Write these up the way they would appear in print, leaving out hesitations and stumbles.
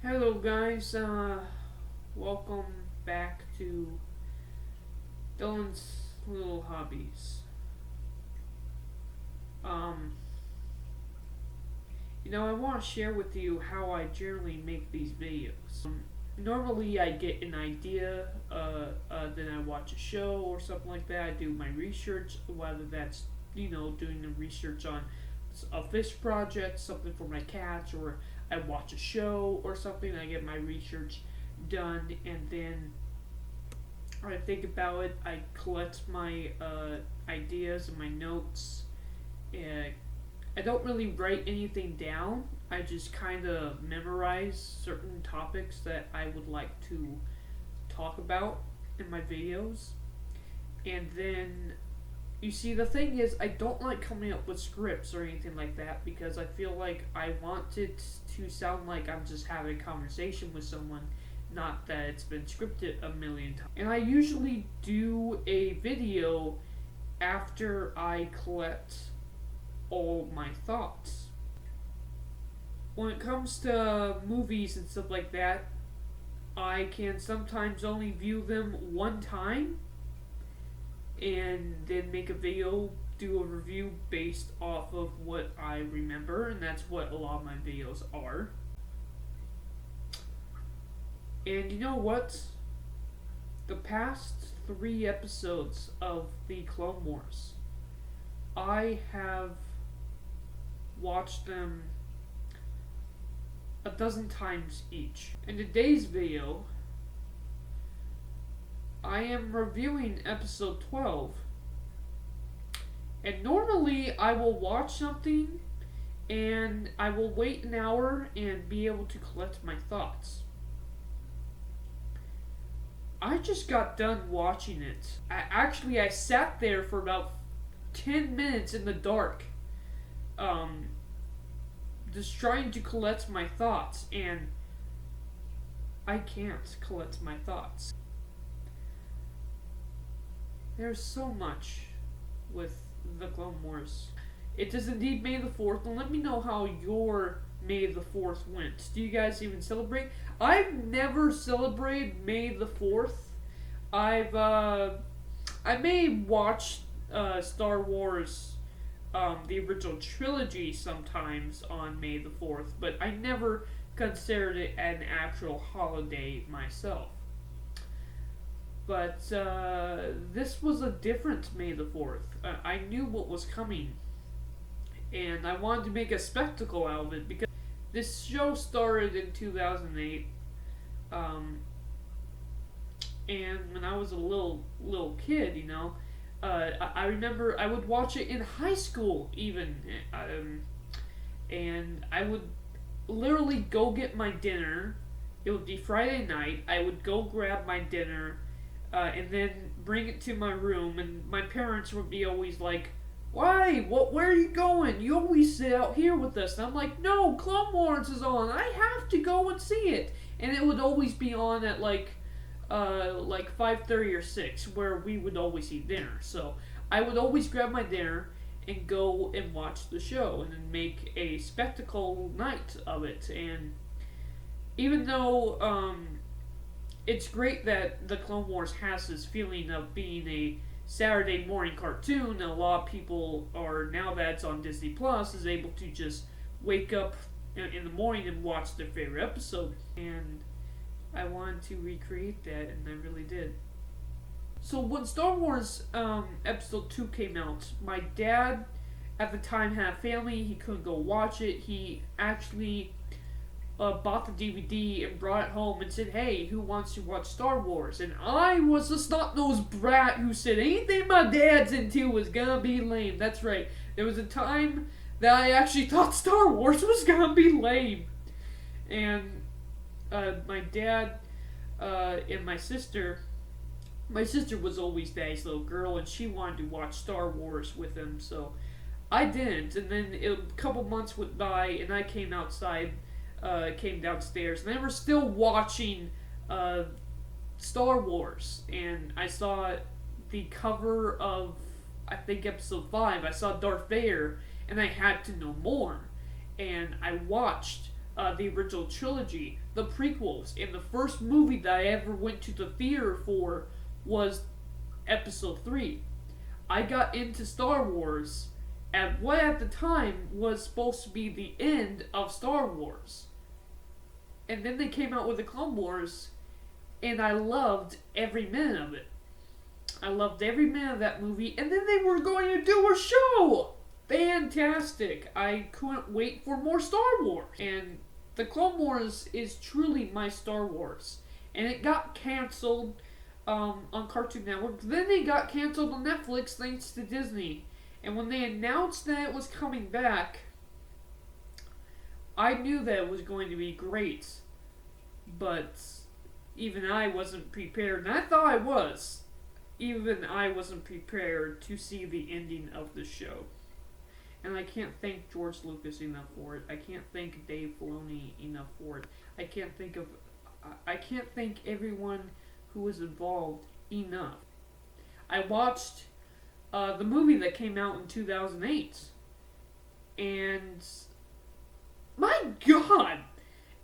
Hello guys, welcome back to Dylan's Little Hobbies. Um, I want to share with you how I generally make these videos. Normally I get an idea, then I watch a show or something like that. I do my research, whether that's, doing the research on a fish project, something for my cats, or I watch a show or something. I get my research done, and then I think about it. I collect my ideas and my notes. I don't really write anything down. I just kind of memorize certain topics that I would like to talk about in my videos. And then, you see, the thing is, I don't like coming up with scripts or anything like that because I feel like I want it to sound like I'm just having a conversation with someone, not that it's been scripted a million times. And I usually do a video after I collect all my thoughts. When it comes to movies and stuff like that, I can sometimes only view them one time and then make a video, do a review based off of what I remember, and that's what a lot of my videos are. And you know what? The past 3 episodes of the Clone Wars, I have watched them a dozen times each. In today's video, I am reviewing episode 12. And normally I will watch something and I will wait an hour and be able to collect my thoughts. I just got done watching it. I sat there for about 10 minutes in the dark, just trying to collect my thoughts, and I can't collect my thoughts. There's so much with the Clone Wars. It is indeed May the 4th, and let me know how your May the 4th went. Do you guys even celebrate? I've never celebrated May the 4th. I may watch Star Wars, the original trilogy sometimes on May the 4th, but I never considered it an actual holiday myself. But this was a different May the 4th. I knew what was coming, and I wanted to make a spectacle out of it because this show started in 2008, and when I was a little kid, I remember I would watch it in high school even, and I would literally go get my dinner. It would be Friday night. I would go grab my dinner, and then bring it to my room, and my parents would be always like, "Why? Where are you going? You always sit out here with us." And I'm like, "No, Clone Wars is on. I have to go and see it." And it would always be on at like 5:30 or 6, where we would always eat dinner. So I would always grab my dinner and go and watch the show, and then make a spectacle night of it. And even though it's great that the Clone Wars has this feeling of being a Saturday morning cartoon, and a lot of people are, now that it's on Disney Plus, is able to just wake up in the morning and watch their favorite episode. And I wanted to recreate that, and I really did. So when Star Wars Episode 2 came out, my dad at the time had a family. He couldn't go watch it. He actually bought the DVD and brought it home and said, "Hey, who wants to watch Star Wars?" And I was a snot-nosed brat who said anything my dad's into was gonna be lame. That's right. There was a time that I actually thought Star Wars was gonna be lame. And my dad and my sister was always Daddy's little girl, and she wanted to watch Star Wars with him, so I didn't. And then a couple months went by, and I came downstairs, and they were still watching Star Wars, and I saw the cover of, I think, episode 5. I saw Darth Vader, and I had to know more, and I watched the original trilogy, the prequels, and the first movie that I ever went to the theater for was Episode 3. I got into Star Wars at what at the time was supposed to be the end of Star Wars. And then they came out with the Clone Wars, and I loved every minute of it. I loved every minute of that movie, and then they were going to do a show! Fantastic! I couldn't wait for more Star Wars. And the Clone Wars is truly my Star Wars. And it got canceled on Cartoon Network. Then it got canceled on Netflix thanks to Disney. And when they announced that it was coming back, I knew that it was going to be great. But even I wasn't prepared. And I thought I was. Even I wasn't prepared to see the ending of the show. And I can't thank George Lucas enough for it. I can't thank Dave Filoni enough for it. I can't thank everyone who was involved enough. I watched the movie that came out in 2008. And my God,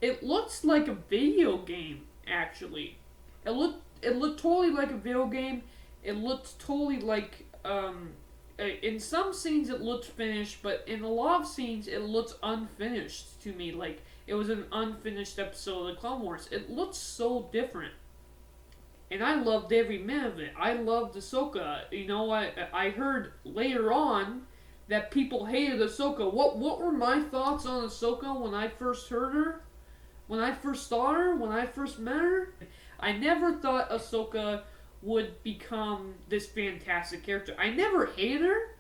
it looks like a video game, actually. It looked totally like a video game. It looked totally like, in some scenes it looked finished, but in a lot of scenes it looked unfinished to me. Like, it was an unfinished episode of the Clone Wars. It looked so different. And I loved every minute of it. I loved Ahsoka. You know, I heard later on that people hated Ahsoka. What were my thoughts on Ahsoka when I first heard her? When I first saw her? When I first met her? I never thought Ahsoka would become this fantastic character. I never hated her.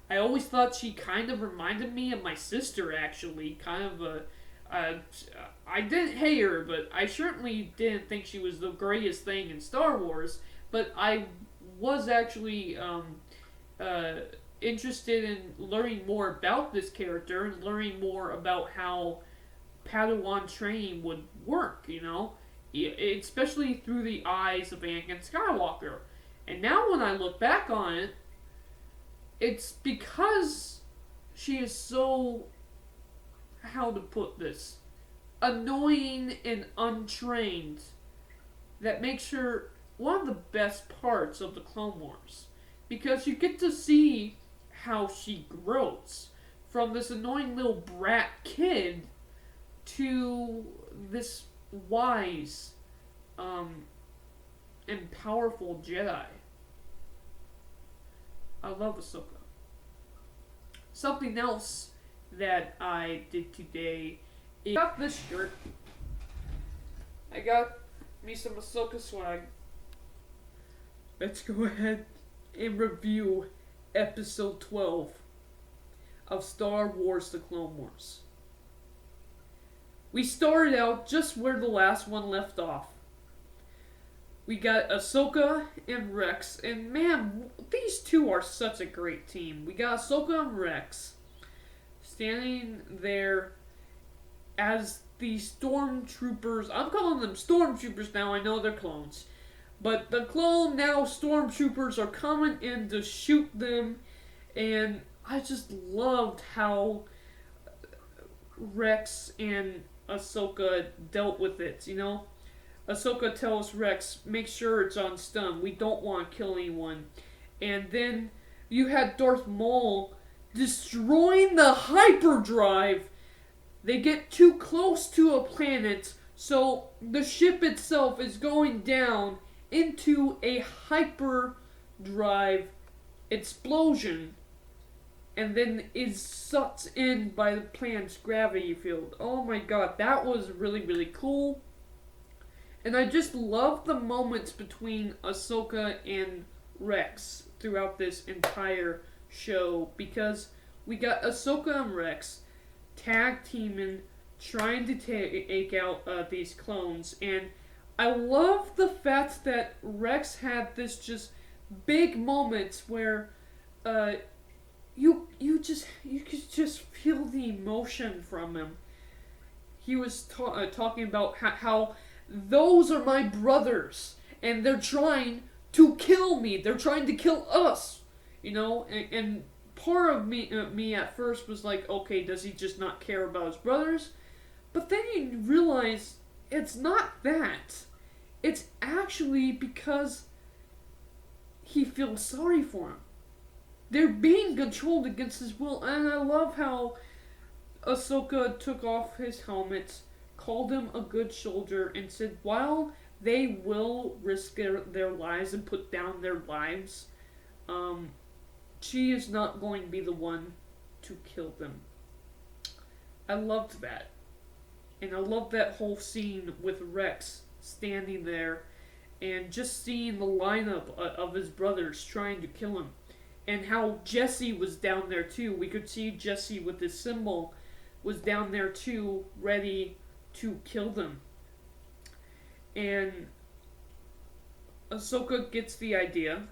I always thought she kind of reminded me of my sister, actually. Kind of I didn't hate her, but I certainly didn't think she was the greatest thing in Star Wars. But I was actually interested in learning more about this character and learning more about how Padawan training would work, you know? Especially through the eyes of Anakin Skywalker. And now when I look back on it, it's because she is so, how to put this, annoying and untrained, that makes her one of the best parts of the Clone Wars. Because you get to see how she grows from this annoying little brat kid to this wise and powerful Jedi. I love Ahsoka. Something else that I did today is I got this shirt. I got me some Ahsoka swag. Let's go ahead and review episode 12 of Star Wars: The Clone Wars. We started out just where the last one left off. We got Ahsoka and Rex, and man, these two are such a great team. We got Ahsoka and Rex standing there as the stormtroopers. I'm calling them stormtroopers now, I know they're clones. But the clone now stormtroopers are coming in to shoot them, and I just loved how Rex and Ahsoka dealt with it, you know? Ahsoka tells Rex, make sure it's on stun. We don't want to kill anyone. And then you had Darth Maul destroying the hyperdrive. They get too close to a planet, so the ship itself is going down into a hyperdrive explosion, and then is sucked in by the planet's gravity field. Oh my god, that was really, really cool. And I just love the moments between Ahsoka and Rex throughout this entire show, because we got Ahsoka and Rex tag teaming, trying to take out these clones, and I love the fact that Rex had this just big moments where you could just feel the emotion from him. He was talking about how those are my brothers, and they're trying to kill me. They're trying to kill us, you know. And part of me at first was like, okay, does he just not care about his brothers? But then you realize it's not that. It's actually because he feels sorry for him. They're being controlled against his will, and I love how Ahsoka took off his helmet, called him a good soldier, and said while they will risk their lives and put down their lives, she is not going to be the one to kill them. I loved that. And I love that whole scene with Rex standing there and just seeing the lineup of his brothers trying to kill him. And how Jesse was down there too. We could see Jesse with his symbol was down there too, ready to kill them. And Ahsoka gets the idea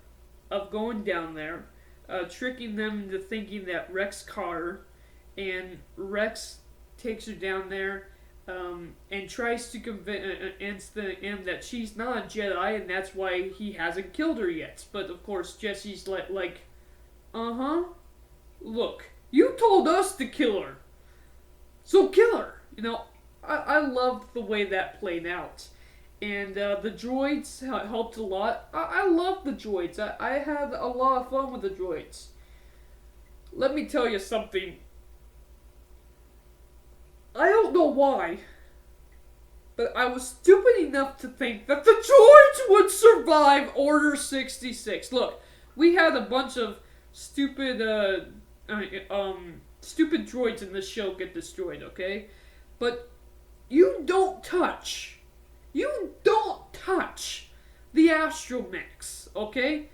of going down there, tricking them into thinking that Rex caught her, and Rex takes her down there and tries to convince him that she's not a Jedi, and that's why he hasn't killed her yet. But of course, Jesse's like, look, you told us to kill her, so kill her. You know, I loved the way that played out. And the droids helped a lot. I love the droids. I had a lot of fun with the droids. Let me tell you something. I don't know why, but I was stupid enough to think that the droids would survive Order 66. Look, we had a bunch of stupid droids in this show get destroyed, okay? But you don't touch the astromechs, okay?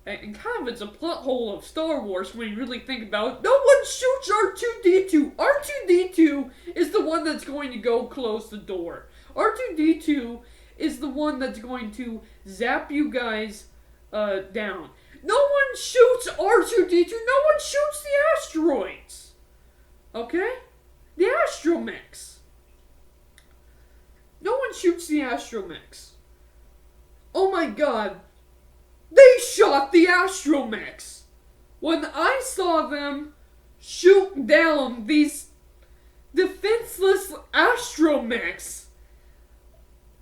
And kind of it's a plot hole of Star Wars when you really think about it. No one shoots R2-D2. R2-D2 is the one that's going to go close the door. R2-D2 is the one that's going to zap you guys down. No one shoots R2-D2. No one shoots the asteroids. Okay? The astromechs. No one shoots the astromechs. Oh my god. They shot the astromechs. When I saw them shoot down these defenseless astromechs,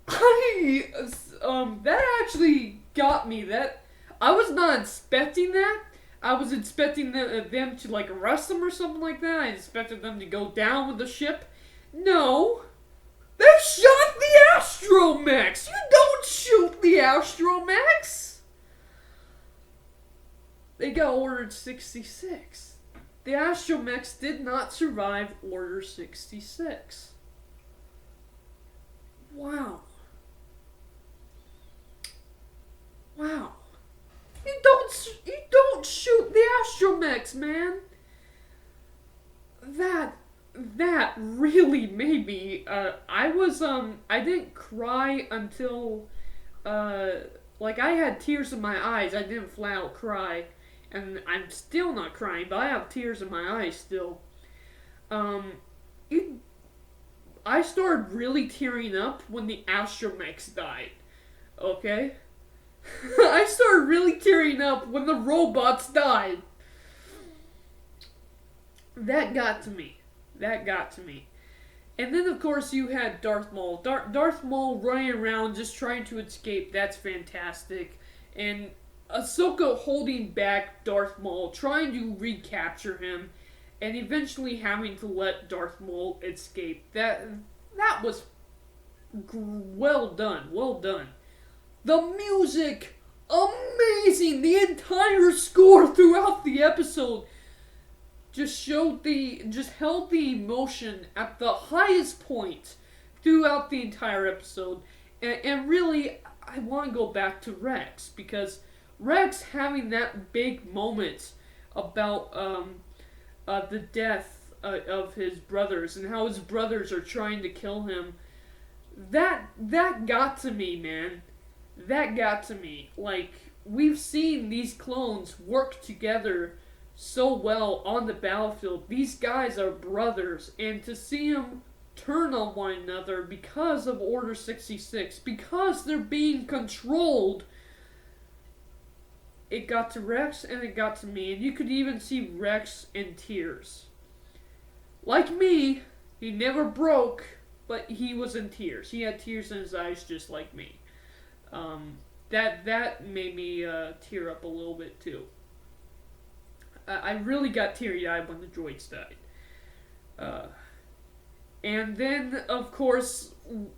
that actually got me. That I was not expecting that. I was expecting them to like arrest them or something like that. I expected them to go down with the ship. No. They shot the astromechs! You don't shoot the astromechs! They got Order 66. The astromechs did not survive Order 66. Wow. Wow. You don't shoot the astromechs, man. That really made me, I didn't cry until, like I had tears in my eyes. I didn't flat out cry, and I'm still not crying, but I have tears in my eyes still. I started really tearing up when the astromechs died, okay? I started really tearing up when the robots died. That got to me. And then, of course, you had Darth Maul. Darth Maul running around just trying to escape. That's fantastic. And Ahsoka holding back Darth Maul, trying to recapture him, and eventually having to let Darth Maul escape. That was well done. The music, amazing. The entire score throughout the episode just held the emotion at the highest point throughout the entire episode. And really, I want to go back to Rex, because Rex having that big moment about the death of his brothers and how his brothers are trying to kill him, that got to me, man. That got to me. Like, we've seen these clones work together so well on the battlefield. These guys are brothers, and to see them turn on one another because of Order 66, because they're being controlled, it got to Rex and it got to me, and you could even see Rex in tears. Like me, he never broke, but he was in tears. He had tears in his eyes just like me. That made me tear up a little bit too. I really got teary-eyed when the droids died. And then, of course,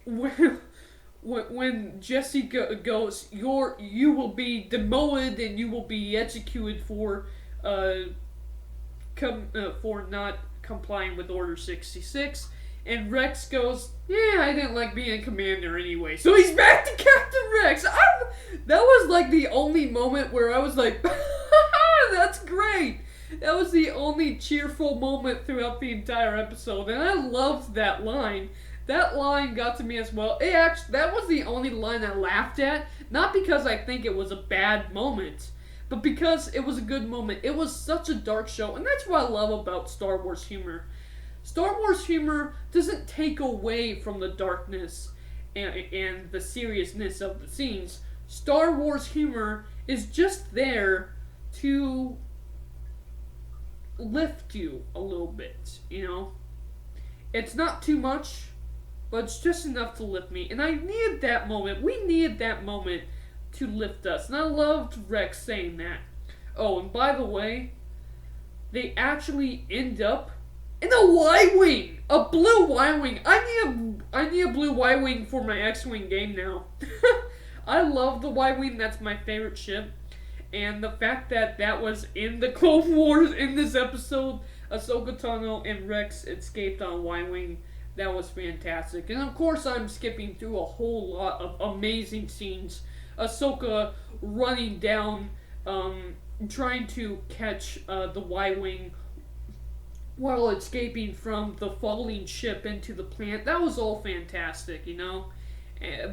when Jesse goes, you will be demoted and you will be executed for not complying with Order 66. And Rex goes, yeah, I didn't like being commander anyway. So he's back to Captain Rex. That was like the only moment where I was like, that's great. That was the only cheerful moment throughout the entire episode. And I loved that line. That line got to me as well. That was the only line I laughed at. Not because I think it was a bad moment, but because it was a good moment. It was such a dark show. And that's what I love about Star Wars humor. Star Wars humor doesn't take away from the darkness and the seriousness of the scenes. Star Wars humor is just there to lift you a little bit, you know? It's not too much, but it's just enough to lift me. And I needed that moment. We needed that moment to lift us. And I loved Rex saying that. Oh, and by the way, they actually end up in a Y-Wing! A blue Y-Wing! I need a blue Y-Wing for my X-Wing game now. I love the Y-Wing. That's my favorite ship. And the fact that was in the Clone Wars in this episode, Ahsoka Tano and Rex escaped on Y-Wing. That was fantastic. And of course I'm skipping through a whole lot of amazing scenes. Ahsoka running down, trying to catch the Y-Wing while escaping from the falling ship into the planet. That was all fantastic, you know?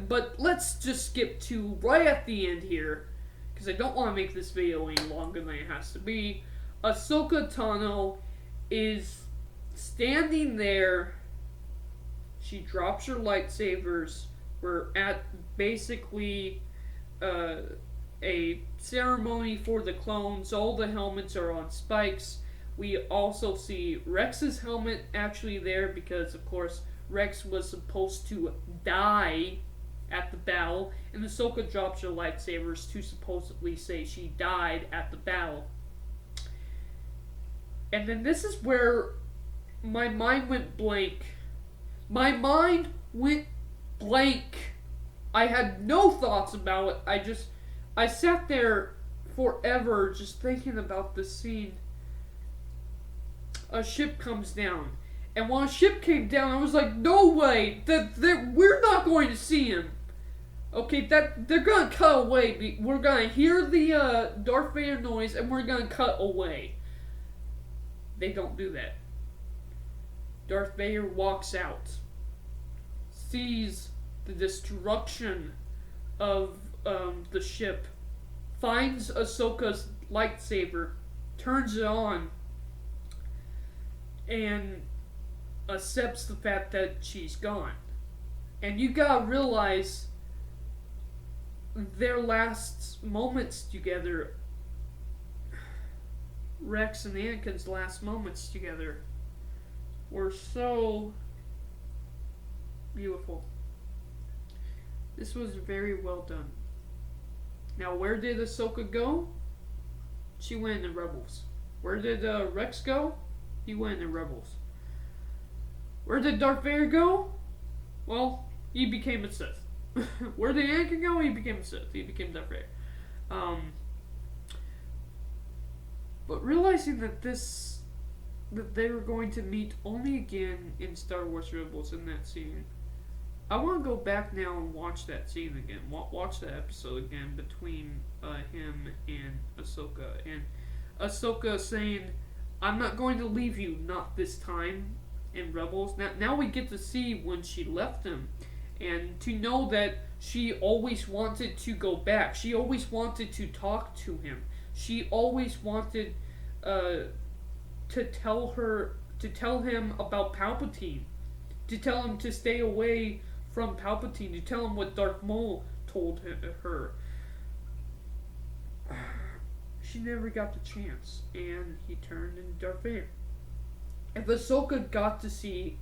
But let's just skip to right at the end here, because I don't want to make this video any longer than it has to be. Ahsoka Tano is standing there. She drops her lightsabers. We're at basically a ceremony for the clones. All the helmets are on spikes. We also see Rex's helmet actually there because, of course, Rex was supposed to die at the battle, and Ahsoka drops her lightsabers to supposedly say she died at the battle. And then this is where my mind went blank. My mind went blank. I had no thoughts about it. I sat there forever just thinking about this scene. A ship comes down. And when a ship came down, I was like, no way! We're not going to see him. Okay, they're gonna cut away. We're gonna hear the Darth Vader noise, and we're gonna cut away. They don't do that. Darth Vader walks out, sees the destruction of the ship, finds Ahsoka's lightsaber, turns it on, and accepts the fact that she's gone. And you gotta realize their last moments together, Rex and Anakin's last moments together, were so beautiful. This was very well done. Now, where did Ahsoka go? She went in the Rebels. Where did Rex go? He went in the Rebels. Where did Darth Vader go? Well, he became a Sith. Where did Anakin go? He became a Sith. He became Darth Vader. But realizing that they were going to meet only again in Star Wars Rebels in that scene, I want to go back now and watch that scene again. Watch that episode again between him and Ahsoka. And Ahsoka saying, I'm not going to leave you, not this time, in Rebels. Now we get to see when she left him. And to know that she always wanted to go back. She always wanted to talk to him. She always wanted to tell him about Palpatine. To tell him to stay away from Palpatine. To tell him what Darth Maul told her. She never got the chance, and he turned into Darth Vader. If Ahsoka got to see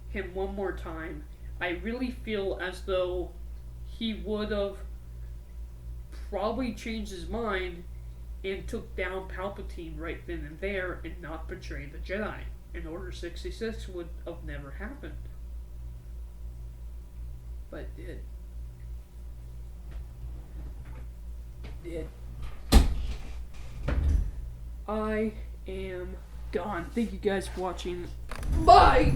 him one more time, I really feel as though he would have probably changed his mind and took down Palpatine right then and there and not betray the Jedi. And Order 66 would have never happened. But it did. I am gone. Thank you guys for watching. Bye!